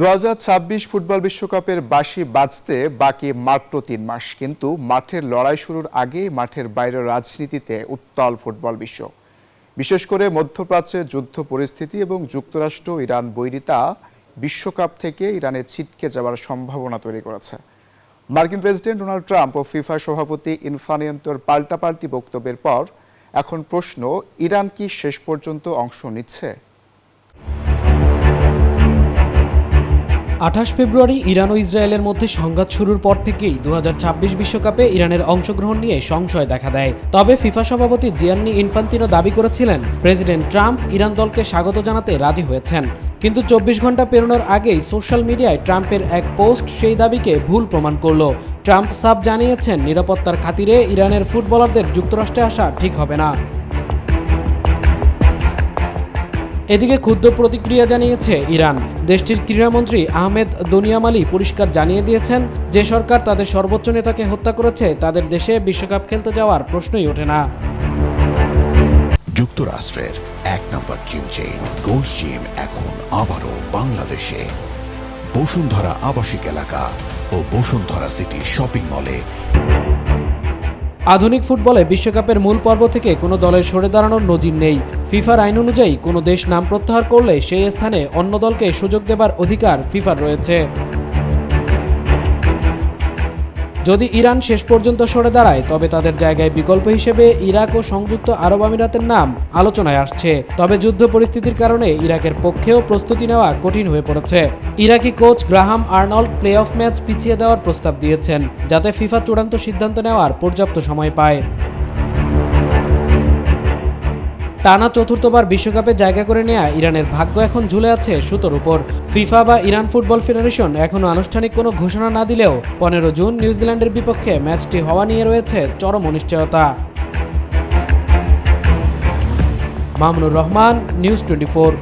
2026 football বিশ্বকাপের বাঁশি বাজতে বাকি মাত্র 3 মাস, কিন্তু মাঠের লড়াই শুরুর আগে মাঠের বাইরের রাজনীতিতে উত্তাল ফুটবল বিশ্ব। বিশেষ করে মধ্যপ্রাচ্যের যুদ্ধ পরিস্থিতি এবং যুক্তরাষ্ট্র ইরান বৈরিতা বিশ্বকাপ থেকে ইরানে ছিটকে যাওয়ার সম্ভাবনা তৈরি করেছে। মার্কিন প্রেসিডেন্ট ডোনাল্ড ট্রাম্প ও ফিফা সভাপতি ইনফানিয়েন্তোর পাল্টাপাল্টি বক্তব্যের পর এখন প্রশ্ন, ইরান কি শেষ পর্যন্ত অংশ নিচ্ছে? 28 ফেব্রুয়ারি ইরান ও ইসরায়েলের মধ্যে সংঘাত শুরুর পর থেকেই 2026 বিশ্বকাপে ইরানের অংশগ্রহণ নিয়ে সংশয় দেখা দেয়। তবে ফিফা সভাপতি জিয়ান্নি ইনফান্তিনো দাবি করেছিলেন প্রেসিডেন্ট ট্রাম্প ইরান দলকে স্বাগত জানাতে রাজি হয়েছেন। কিন্তু 24 ঘন্টা পেরোনোর আগেই সোশ্যাল মিডিয়ায় ট্রাম্পের এক পোস্ট সেই দাবিকে ভুল প্রমাণ করল। ট্রাম্প সাফ জানিয়েছেন, নিরাপত্তার খাতিরে ইরানের ফুটবলারদের যুক্তরাষ্ট্রে আসা ঠিক হবে না। এদিকে ক্ষুব্ধ প্রতিক্রিয়া জানিয়েছে ইরান। দেশটির ক্রীড়ামন্ত্রী আহমেদ দনিয়ামালি পরিষ্কার জানিয়ে দিয়েছেন, যে সরকার তাদের সর্বোচ্চ নেতাকে হত্যা করেছে তাদের দেশে বিশ্বকাপ খেলতে যাওয়ার প্রশ্নই ওঠে না। যুক্তরাষ্ট্রের এক নম্বর জিম চেইন গোল্ড জিম এখন আবারও বাংলাদেশে। বসুন্ধরা আবাসিক এলাকা ও বসুন্ধরা সিটি শপিং মলে। আধুনিক ফুটবলে বিশ্বকাপের মূল পর্ব থেকে কোনো দলের সরে দাঁড়ানোর নজির নেই। ফিফার আইন অনুযায়ী কোনো দেশ নাম প্রত্যাহার করলে সেই স্থানে অন্য দলকে সুযোগ দেবার অধিকার ফিফার রয়েছে। যদি ইরান শেষ পর্যন্ত সরে দাঁড়ায়, তবে তাদের জায়গায় বিকল্প হিসেবে ইরাক ও সংযুক্ত আরব আমিরাতের নাম আলোচনায় আসছে। তবে যুদ্ধ পরিস্থিতির কারণে ইরাকের পক্ষেও প্রস্তুতি নেওয়া কঠিন হয়ে পড়েছে। Iraqi coach Graham Arnold playoff match পিছিয়ে দেওয়ার প্রস্তাব দিয়েছেন, যাতে ফিফা চূড়ান্ত সিদ্ধান্ত নেওয়ার পর্যাপ্ত সময় পায়। টানা চতুর্থবার বিশ্বকাপে জায়গা করে নেওয়া ইরানের ভাগ্য এখন ঝুলে আছে সুতোর উপর। ফিফা বা ইরান ফুটবল ফেডারেশন এখনও আনুষ্ঠানিক কোনো ঘোষণা না দিলেও 15 জুন নিউজিল্যান্ডের বিপক্ষে ম্যাচটি হওয়া নিয়ে রয়েছে চরম অনিশ্চয়তা। মামুনুর রহমান, নিউজ 24।